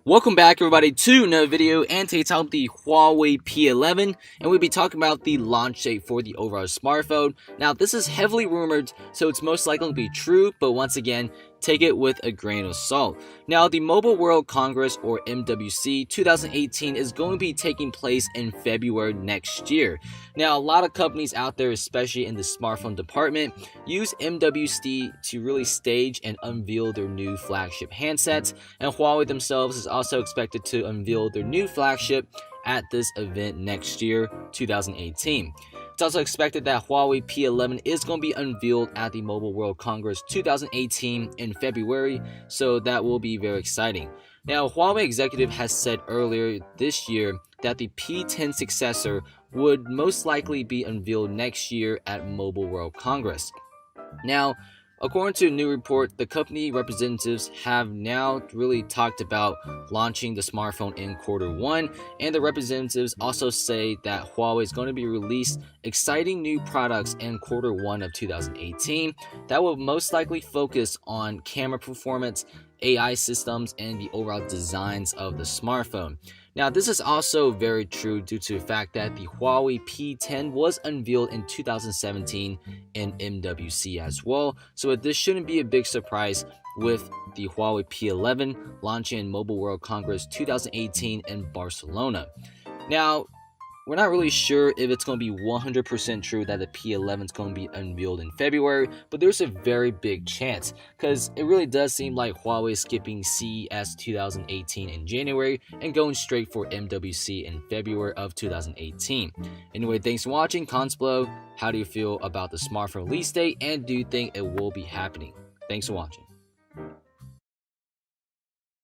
Welcome back everybody to another video, and today it's about the Huawei P11, and we'll be talking about the launch date for the overall smartphone. Now this is heavily rumored, so it's most likely to be true, but once again, take it with a grain of salt. Now the Mobile World Congress, or MWC 2018, is going to be taking place in February next year. Now a lot of companies out there, especially in the smartphone department, use MWC to really stage and unveil their new flagship handsets, and Huawei themselves is also expected to unveil their new flagship at this event next year, 2018. It's also expected that Huawei P11 is going to be unveiled at the Mobile World Congress 2018 in February, so that will be very exciting. Now, Huawei executive has said earlier this year that the P10 successor would most likely be unveiled next year at Mobile World Congress. Now, according to a new report, the company representatives have now really talked about launching the smartphone in Q1, and the representatives also say that Huawei is going to be released exciting new products in Q1 of 2018 that will most likely focus on camera performance, AI systems, and the overall designs of the smartphone. Now, this is also very true due to the fact that the Huawei P10 was unveiled in 2017 in MWC as well, so this shouldn't be a big surprise with the Huawei P11 launching in Mobile World Congress 2018 in Barcelona. Now, we're not really sure if it's going to be 100% true that the P11 is going to be unveiled in February, but there's a very big chance because it really does seem like Huawei is skipping CES 2018 in January and going straight for MWC in February of 2018. Anyway, thanks for watching. Comments below. How do you feel about the smartphone release date, and do you think it will be happening? Thanks for watching.